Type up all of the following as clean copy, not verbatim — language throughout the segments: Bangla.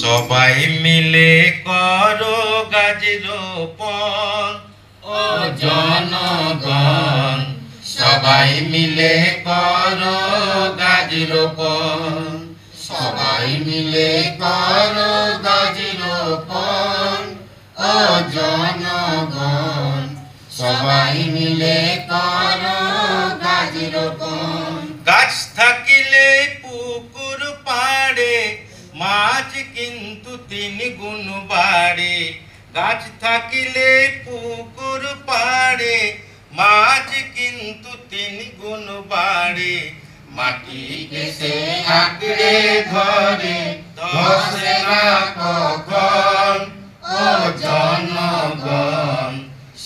সবাই মিলে করো গাছ রোপণ ও জনগণ, সবাই মিলে করো গাছ রোপণ, সবাই মিলে করো গাছ রোপণ ও জনগণ, সবাই মিলে করো গাছ রোপণ। গাছ থাকিলে পুকুর পাড়ে মাছ কিন্তু 3 গুণ বাড়ে, গাছ থাকিলে পুকুর পাড়ে মাছ কিন্তু 3 গুণ বাড়ে। মাটিকে সে আঁকড়ে ধরে ধসে না কখন ও জনগণ,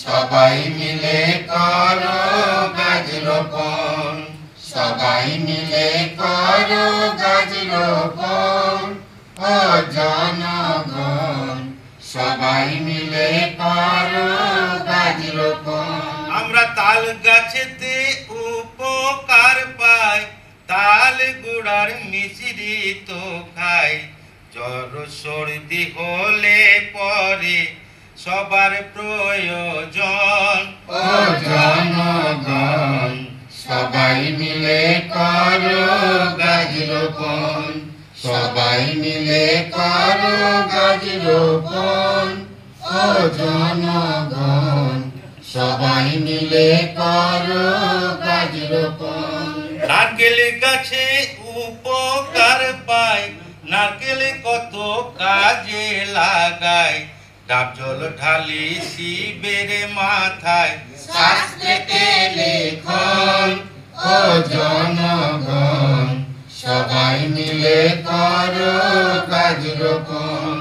সবাই মিলে করো গাছ রোপণ, সবাই মিলে করো গাছ রোপণ ও জনগণ, সবাই মিলে করো গাছ রোপণ। আমরা তাল গাছেতে উপকার পাই, তাল গুড়ার মিশ্রিত খাই, জ্বর সর্দি হলে পরে সবার প্রয়োজন ও জনগণ, সবাই মিলে করো গাছ রোপণ, সবাই মিলে করো গাছ রোপণ ও জনগণ, সবাই মিলে করো গাছ রোপণ। নারকেল গাছে উপকার পাই, নারকেল কত কাজে লাগায়, ডাব জল ঢালি শিবের মাথায়, শাস্ত্রেতে লেখন ও জনগণ, সবাই মিলে করো গাছ রোপণ,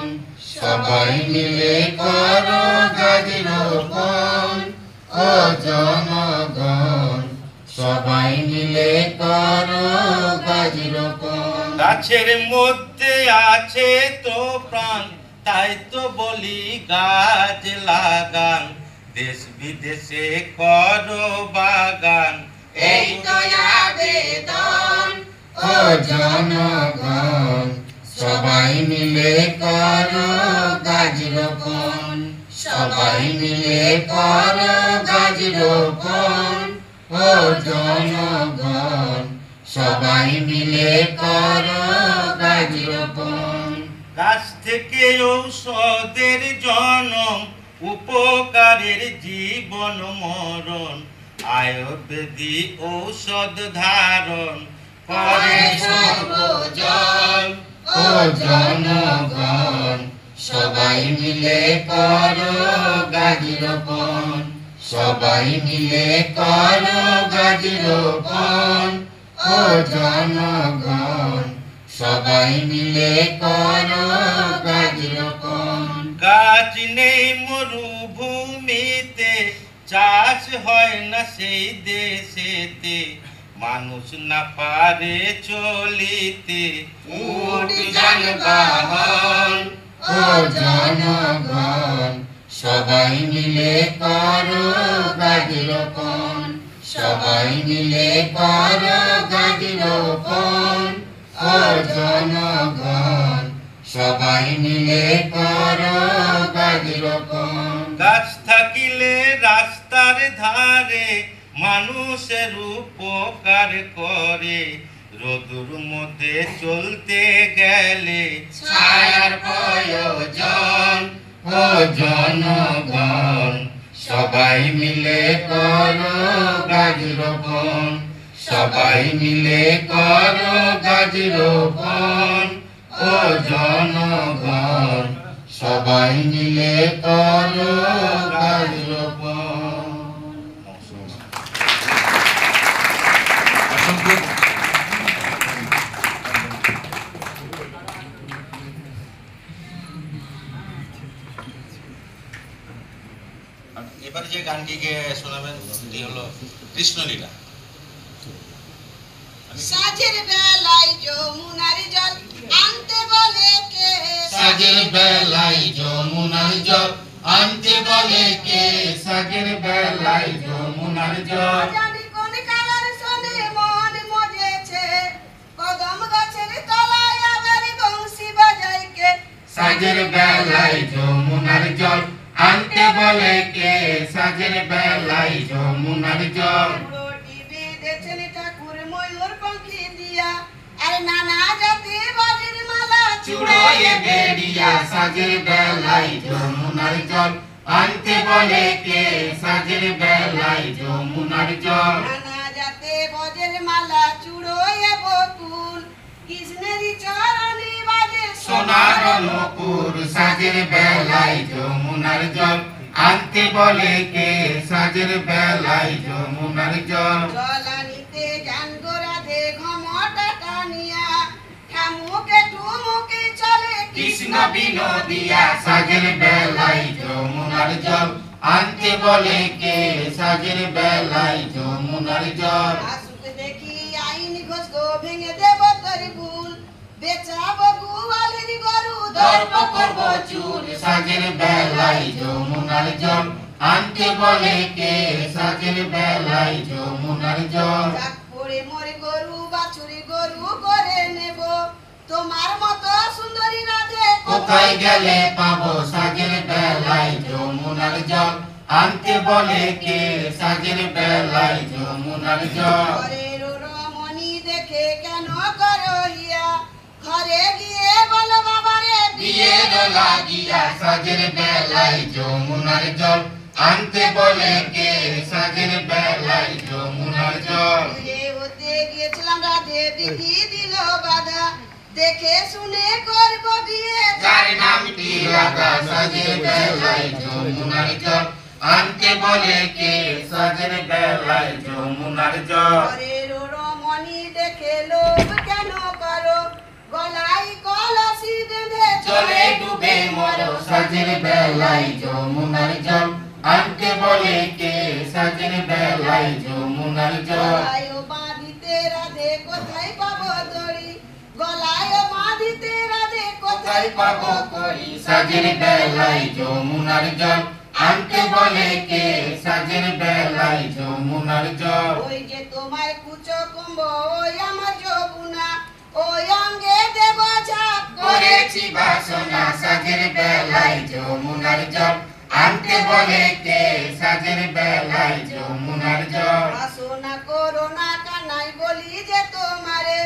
সবাই মিলে করো গাছ রোপণ ও জনগণ, সবাই মিলে করো গাছ রোপণ। গাছের মধ্যে আছে তো প্রাণ, তাই তো বলি গাছ লাগান, দেশ বিদেশে করো বাগান, এই তো আবেদন ও জনগণ, সবাই মিলে করো গাছ রোপণ, সবাই মিলে করো গাছ রোপণ ও জনগণ, সবাই মিলে করো গাছ রোপণ। গাছ থেকে ঔষধের জনম, উপকারের জীবন মরণ, আয়ুর্বেদী ঔষধ ধারণ করে সর্বজন ও জনগণ, সবাই মিলে করো গাছ রোপণ, সবাই মিলে করো গাছ রোপণ ও জনগণ, সবাই মিলে করো গাছ রোপণ। গাছ নেই মরুভূমিতে, চাষ হয় না সেই দেশেতে, মানুষ না পারে চলিতে উট যানবাহন ও জনগণ, সবাই মিলে করো গাছ রোপণ, সবাই মিলে করো গাছ রোপণ ও জনগণ, সবাই মিলে করো গাছ রোপণ। গাছ থাকিলে রাস্তার ধারে মানুষের উপকার করে, রোদুর মধ্যে চলতে গেলে ছায়ার প্রয়োজন ও জনগণ, সবাই মিলে করো গাছ রোপণ, সবাই মিলে করো গাছ রোপণ ও জনগণ, সবাই মিলে করো গাছ রোপণ। এবার যে গানটি শোনাবেন সেটি হলো কৃষ্ণলীলা। সাজের বেলায় যমুনার জল আনতে বলে কে, সাজের বেলায় যমুনার জল আনতে বলে কে, সাজের বেলায় যমুনার জল জানি কোন কালার শোনে মন মজেছে, কদম গাছের তলায় আবার বংশী বাজায় কে, সাজের বেলায় যমুনার জল আনতে বলে কে সাজের বেলায় যমুনার জল চূড়োটি বেঁধেছেন ঠাকুর ময়ূর পাখি দিয়া আর নানা জাতি বাজির মালা চূড়োয় বেরিয়া সাজের বেলায় যমুনার জল আনতে বলে কে সাজের বেলায় যমুনার জল নানা জাতে বজের মালা চূড়োয় বকুল কৃষ্ণেরই চরণে বাজে সোনার নকুর সাজের বেলায় যমুনার জল আনতে বলে কে সাজের বেলায় যমুনার জল জল আনিতে যান গো রাধে ঘমটা টানিয়া ঠামুকে ঠুমুকে চলে কৃষ্ণ বিনোদিয়া সাজের বেলায় যমুনার জল আনতে বলে কে সাজের বেলায় যমুনার জল আসুক দেখি আইন ঘোষ গো ভেঙে দেব তোর ভুল বেচাবো গুয়ালের গরু দর্প করব চুর সাজের বেলায় যমুনার জল আনতে বলে কে সাজের বেলায় যমুনার জল ডাক পড়ে মরে গরু বাছুরি গরু করে নেব তোমার মতো সুন্দরী রাধে কোথায় গেলে পাবো সাজের বেলায় যমুনার জল আনতে বলে কে সাজের বেলায় যমুনার জল ঘরের রমণী দেখে কেন করো হিয়া ঘরে গিয়ে বলো বাবারে বিয়ের লাগিয়া সাজের বেলায় যমুনার জল আনতে বলে কে সাজের বেলায় যমুনার জল বিয়ে হতে গিয়েছিলাম রাধে বিধি দিল বাধা দেখে শুনে করব বিয়ে যার নামটি রাধা সাজের বেলায় যমুনার জল আনতে বলে কে সাজের বেলায় যমুনার জল ঘরের রমণী দেখে লোভ কেন করো গলায় কলসি বেঁধে চলে ডুবে মরো সাজের বেলায় যমুনার জল আনতে বলে কে সাজের বেলায় যমুনার জল গলায় বাঁধিতে রাধে কোথায় পাবো দড়ি গলায় বাঁধিতে রাধে কোথায় কোথায় পাবো করি সাজের বেলায় যমুনার জল আনতে বলে কে সাজের বেলায় যমুনার জল ওই যে তোমার কুচো কুম্ভ ওই আমার যমুনা ওই অঙ্গে দেব ঝাপ করেছি বাসনা সাজের বেলায় যমুনার জল আনতে বলে কে সাজের বেলায় যমুনার জল বাসনা করো না কানাই বলি যে তোমারে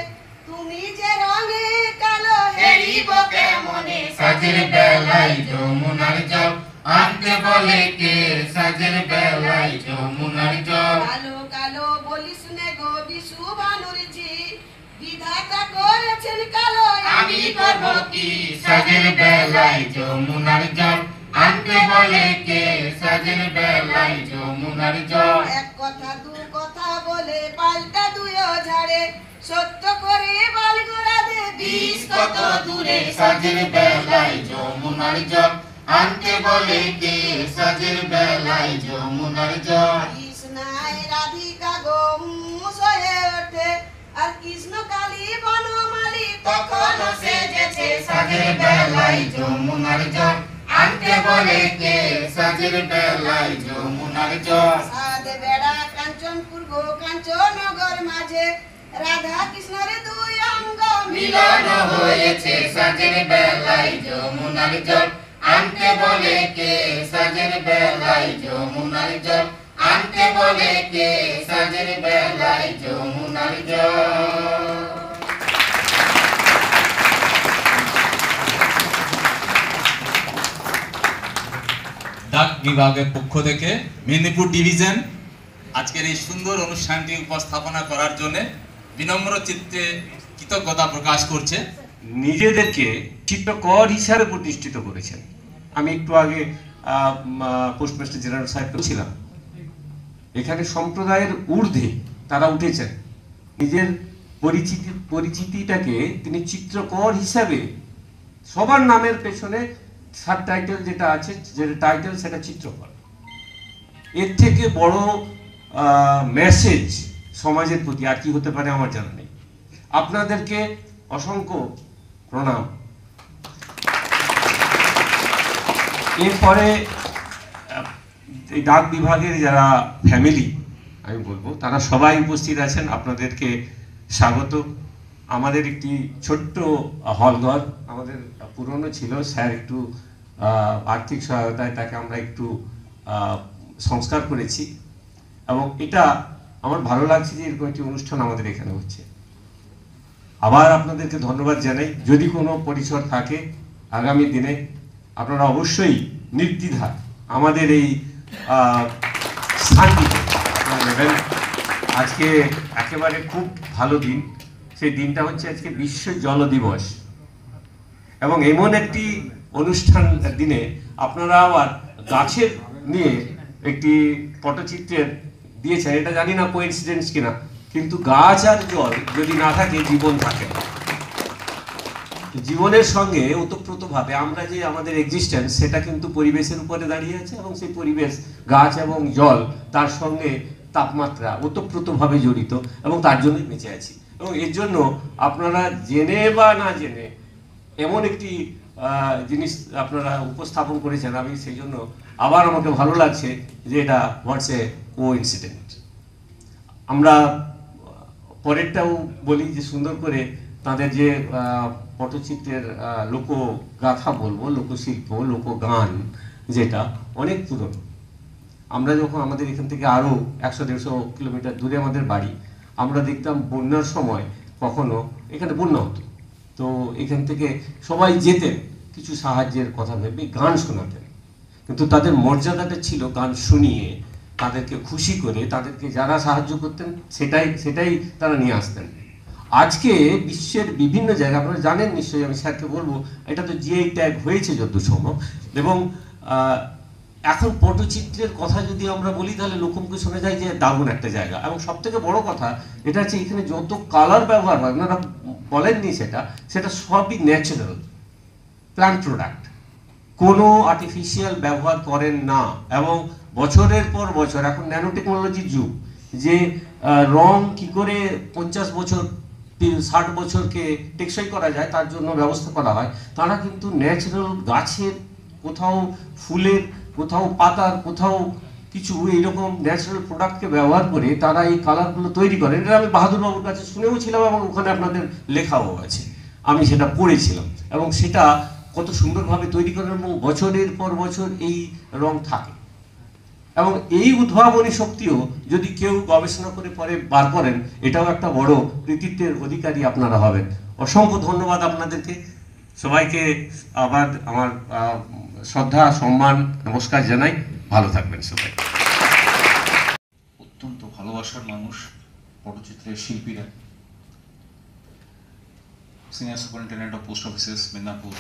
তুমি যে রঙে কালো হেরিব কেমনে সাজের বেলায় যমুনার জল আনতে বলে কে সাজের বেলায় যমুনার জল কালো কালো বলিস নে গো বিশু বানুরজি বিধাতা করেছেন কালো আমি করব কি সাজের বেলায় যমুনার জল আনতে বলে কে সাজের বেলায় যমুনার জল এক কথা দু কথা বলে পাল্টা দুয়ো ঝাড়ে সত্য করে বাল গোড়া দে বিষ কত দূরে সাজের বেলায় যমুনার জল আনতে বলে কে সাজের বেলায় যমুনার জল কৃষ্ণায় রাধিকা গো হুঁশ হয়ে ওঠে আর কৃষ্ণ কালী বনমালী তখন সেজেছে সাজের বেলায় যমুনার জল আনতে বলে কে সাজের বেলায় যমুনার জল সাধে বেড়া কাঞ্চনপুর গো কাঞ্চনগর মাঝে রাধা কৃষ্ণের দুই অঙ্গ মিলন হয়েছে সাজের বেলায় যমুনার জল আনতে বলে কে সাজের বেলায় যমুনার জল আনতে বলে কে সাজের বেলায় যমুনার জল ডাক বিভাগের পক্ষ থেকে মেদিনীপুর ডিভিশন আজকের এই সুন্দর অনুষ্ঠানটি উপস্থাপনা করার জন্য বিনম্র চিত্তে কৃতজ্ঞতা প্রকাশ করছে। নিজেদেরকে চিত্রকর হিসাবে প্রতিষ্ঠিত করেছেন। আমি একটু আগে পোস্টমাস্টার জেনারেল সাহেব ছিলাম, এখানে সম্প্রদায়ের ঊর্ধ্বে তারা উঠেছেন। নিজের পরিচিতিটাকে তিনি চিত্রকর হিসাবে সবার নামের পেছনে সাব টাইটেল যেটা আছে, যেটা টাইটেল সেটা চিত্রকর। এর থেকে বড় মেসেজ সমাজের প্রতি আর কি হতে পারে আমার জানা নেই। আপনাদেরকে অসংখ্য প্রণাম। এরপরে এই ডাক বিভাগের যারা ফ্যামিলি আমি বলবো তারা সবাই উপস্থিত আছেন, আপনাদেরকে স্বাগত। আমাদের একটি ছোট্ট হলঘর আমাদের পুরনো ছিল, স্যার একটু আর্থিক সহায়তায় তাকে আমরা একটু সংস্কার করেছি, এবং এটা আমার ভালো লাগছে যে এরকম একটি অনুষ্ঠান আমাদের এখানে হচ্ছে। আবার আপনাদেরকে ধন্যবাদ জানাই। যদি কোনো পরিসর থাকে আগামী দিনে আপনারা অবশ্যই নির্দ্বিধা আমাদের এই স্থানটিতে নেবেন। আজকে একেবারে খুব ভালো দিন, সেই দিনটা হচ্ছে আজকে বিশ্ব জল দিবস, এবং এমন একটি অনুষ্ঠান দিনে আপনারা আবার গাছের নিয়ে একটি পটচিত্রের দিয়েছেন। এটা জানি না কোইন্সিডেন্স কিনা, কিন্তু গাছ আর জল যদি না থাকে জীবন থাকে না। জীবনের সঙ্গে ওতপ্রোতভাবে আমরা যে আমাদের এক্সিস্টেন্স সেটা কিন্তু পরিবেশের উপরে দাঁড়িয়ে আছে, এবং সেই পরিবেশ গাছ এবং জল তার সঙ্গে তাপমাত্রা ওতপ্রোতভাবে জড়িত, এবং তার জন্যই বেঁচে আছি। এবং এর জন্য আপনারা জেনে বা না জেনে এমন একটি জিনিস আপনারা উপস্থাপন করেছেন, আমি সেই জন্য আবার আমাকে ভালো লাগছে যে এটা হোয়াটস এ কোইন্সিডেন্ট। আমরা পরেরটাও বলি যে সুন্দর করে তাদের যে পটচিত্রের লোকগাথা বলবো, লোকশিল্প, লোকগান, যেটা অনেক পুরনো। আমরা যখন আমাদের এখান থেকে আরও 100-150 কিলোমিটার দূরে আমাদের বাড়ি, আমরা দেখতাম বন্যার সময় কখনো এখানে বন্যা হতো, তো এখান থেকে সবাই যেতেন কিছু সাহায্যের কথা ভেবে, গান শোনাতেন, কিন্তু তাদের মর্যাদাটা ছিল গান শুনিয়ে তাদেরকে খুশি করে তাদেরকে যারা সাহায্য করতেন সেটাই তারা নিয়ে আসতেন। আজকে বিশ্বের বিভিন্ন জায়গায় আপনারা জানেন নিশ্চয়ই, আমি স্যারকে বলবো, এটা তো জিআই ট্যাগ হয়েছে যত সম্ভব, এবং এখন পটচিত্রের কথা যদি আমরা বলি তাহলে লোকমুখে শোনা যায় যে দারুণ একটা জায়গা। এবং সব থেকে বড় কথা এটা হচ্ছে এখানে যত কালার ব্যবহার হয়, আপনারা বলেননি সেটা সবই ন্যাচারাল প্ল্যান্ট প্রোডাক্ট, কোনো আর্টিফিশিয়াল ব্যবহার করেন না। এবং বছরের পর বছর, এখন ন্যানো টেকনোলজির যুগ, যে রং কি করে 50 বছর 60 বছরকে টেকসই করা যায় তার জন্য ব্যবস্থা করা হয়। তারা কিন্তু ন্যাচারাল গাছের, কোথাও ফুলের, কোথাও পাতার, কোথাও কিছু এইরকম ন্যাচারাল প্রোডাক্টকে ব্যবহার করে তারা এই কালারগুলো তৈরি করেন। এটা আমি বাহাদুর বাবুর কাছে শুনেও ছিলাম, এবং ওখানে আপনাদের লেখাও আছে, আমি সেটা পড়েছিলাম, এবং সেটা কত সুন্দরভাবে তৈরি করেন, এবং বছরের পর বছর এই রং থাকে। এবং এই উদ্ভাবনী শক্তিও যদি কেউ গবেষণা করে পরে বার করেন, এটাও একটা বড় কৃতিত্বের অধিকারী আপনারা হবেন। অসংখ্য ধন্যবাদ আপনাদেরকে সবাইকে। আবার আমার শ্রদ্ধা, সম্মান, নমস্কার জানাই। ভালো থাকবেন সবাই। অত্যন্ত ভালোবাসার মানুষ পটচিত্রের শিল্পীরা। Senior superintendent of post offices Medinipur,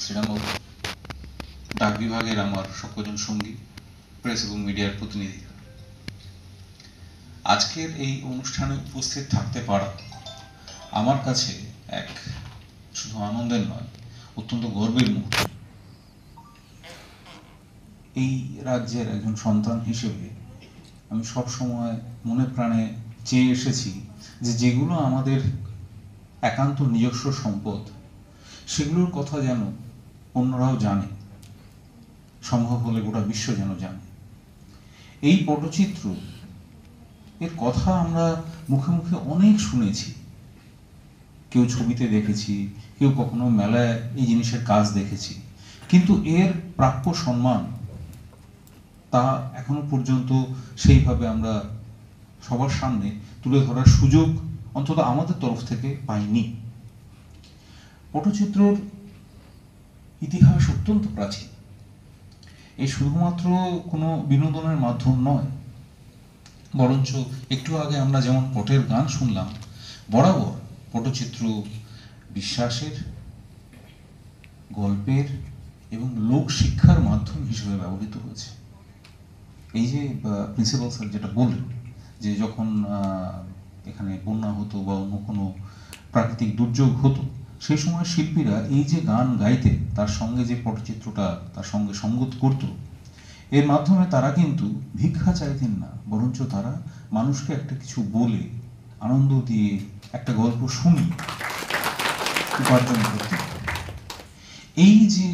শ্রীরামবাবু, ডাক বিভাগের আমার সকলজন সঙ্গী, প্রেস এবং মিডিয়ার প্রতিনিধিরা, আজকের এই অনুষ্ঠানে উপস্থিত থাকতে পারা আমার কাছে এক শুধু আনন্দের নয়, অত্যন্ত গর্বের মুহূর্ত। এই রাজ্যের একজন সন্তান হিসেবে আমি সব সময় মনে প্রাণে চেয়ে এসেছি যে যেগুলো আমাদের একান্ত নিজস্ব সম্পদ, সেগুলোর কথা যেন অন্যরাও জানে, সম্ভব হলে গোটা বিশ্ব যেন জানে। এই পটচিত্র এর কথা আমরা মুখে মুখে অনেক শুনেছি, কেউ ছবিতে দেখেছি, কেউ কখনো মেলায় এই জিনিসের কাজ দেখেছি, কিন্তু এর প্রাপ্য সম্মান তা এখনো পর্যন্ত সেইভাবে আমরা সবার সামনে তুলে ধরার সুযোগ অন্তত আমাদের তরফ থেকে পাইনি। পটচিত্রর ইতিহাস অত্যন্ত প্রাচীন। এই শুধুমাত্র কোনো বিনোদনের মাধ্যম নয়, বরঞ্চ একটু আগে আমরা যেমন পটের গান শুনলাম, বরাবর পটচিত্র বিশ্বাসের, গল্পের এবং লোক শিক্ষার মাধ্যম হিসেবে ব্যবহৃত হয়েছে। এই যে প্রিন্সিপাল স্যার যেটা বললেন যে যখন এখানে বন্যা হতো বা অন্য কোনো প্রাকৃতিক দুর্যোগ হতো, সেই সময় শিল্পীরা এই যে গান গাইতেন, তার সঙ্গে যে পটচিত্রটা তার সঙ্গে সঙ্গত করত, এর মাধ্যমে তারা কিন্তু ভিক্ষা চাইতেন না, বরঞ্চ তারা মানুষকে একটা কিছু বলে, আনন্দ দিয়ে, একটা গল্প শুনি উপার্জন করতেন। এই যে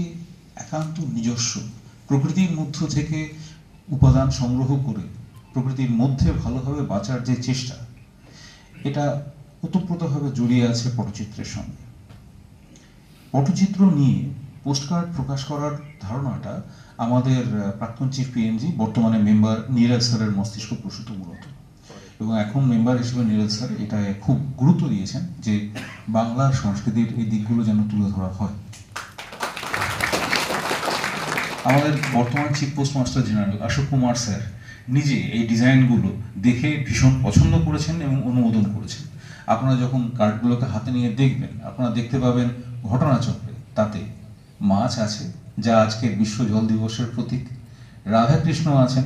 একান্ত নিজস্ব প্রকৃতির মধ্য থেকে উপাদান সংগ্রহ করে প্রকৃতির মধ্যে ভালোভাবে বাঁচার যে চেষ্টা, এটা ওতপ্রোতভাবে জড়িয়ে আছে পটচিত্রের সঙ্গে। পটচিত্র নিয়ে পোস্টকার্ড প্রকাশ করার ধারণাটা আমাদের প্রাক্তন চিফ পিএমজি, বর্তমানে মেম্বার নীরজ স্যারের মস্তিষ্ক প্রসূত মূলত, এবং এখন মেম্বার হিসেবে নীরজ স্যার এটা খুব গুরুত্ব দিয়েছেন যে বাংলার সংস্কৃতির এই দিকগুলো যেন তুলে ধরা হয়। আমাদের বর্তমান chief postmaster general Ashok Kumar sir নিজে এই ডিজাইনগুলো দেখে ভীষণ পছন্দ করেছেন এবং অনুমোদন করেছেন। আপনারা যখন কার্ডগুলোকে হাতে নিয়ে দেখবেন, আপনারা দেখতে পাবেন ঘটনাচক্রে তাতে মাছ আছে, যা আজকের বিশ্ব জল দিবসের প্রতীক। রাধাকৃষ্ণ আছেন,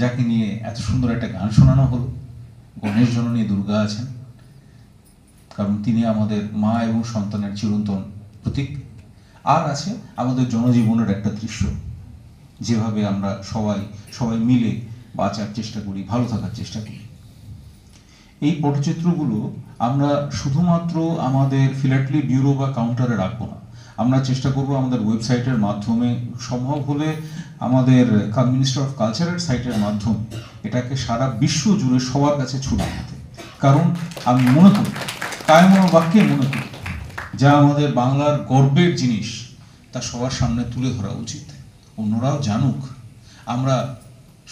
যাকে নিয়ে এত সুন্দর একটা গান শোনানো হলো। গণেশ জননী দুর্গা আছেন, কারণ তিনি আমাদের মা এবং সন্তানের চিরন্তন প্রতীক। আর আছে আমাদের জনজীবনের একটা দৃশ্য, যেভাবে আমরা সবাই মিলে বাঁচার চেষ্টা করি, ভালো থাকার চেষ্টা করি। এই পটচিত্রগুলো আমরা শুধুমাত্র আমাদের ফিলাটলি ব্যুরো বা কাউন্টারে রাখবো না, আমরা চেষ্টা করব আমাদের ওয়েবসাইটের মাধ্যমে, সম্ভব হলে আমাদের মিনিস্টার অফ কালচারের সাইটের মাধ্যমে এটাকে সারা বিশ্ব জুড়ে সবার কাছে ছড়িয়ে দিতে। কারণ আমি মনে করি, কায়মনো বাক্যে মনে করি, যা আমাদের বাংলার গর্বের জিনিস তা সবার সামনে তুলে ধরা উচিত। অন্যরাও জানুক আমরা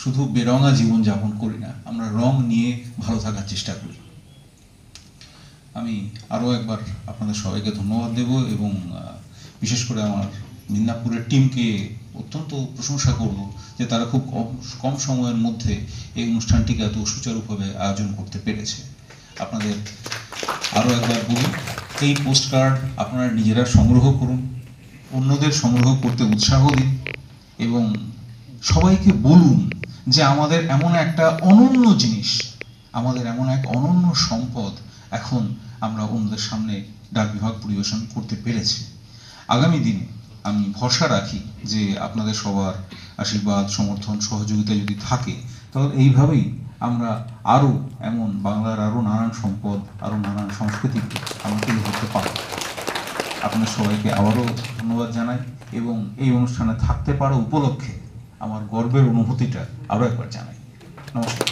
শুধু বেরঙা জীবন যাপন করি না, আমরা রং নিয়ে ভালো থাকার চেষ্টা করি। আমি আরও একবার আপনাদের সবাইকে ধন্যবাদ দেব এবং বিশেষ করে আমার মিদনাপুরের টিমকে অত্যন্ত প্রশংসা করব যে তারা খুব কম সময়ের মধ্যে এই অনুষ্ঠানটিকে এত সুচারুভাবে আয়োজন করতে পেরেছে। আপনাদের আরও একবার বলি, এই পোস্টকার্ড আপনারা নিজেরা সংগ্রহ করুন, অন্যদের সংগ্রহ করতে উৎসাহ দিন এবং সবাইকে বলুন যে আমাদের এমন একটা অনন্য জিনিস, আমাদের এমন এক অনন্য সম্পদ এখন আমরা অন্যদের সামনে ডাক বিভাগ পরিবেশন করতে পেরেছি। আগামী দিনে আমি ভরসা রাখি যে আপনাদের সবার আশীর্বাদ, সমর্থন, সহযোগিতা যদি থাকে তাহলে এইভাবেই আমরা আরও এমন বাংলার আরও নানান সম্পদ, আরও নানান সংস্কৃতিকে আমরা তুলে ধরতে পারব। আপনাদের সবাইকে আবারও ধন্যবাদ জানাই এবং এই অনুষ্ঠানে থাকতে পারা উপলক্ষে আমার গর্বের অনুভূতিটা আরও একবার জানাই। নমস্কার।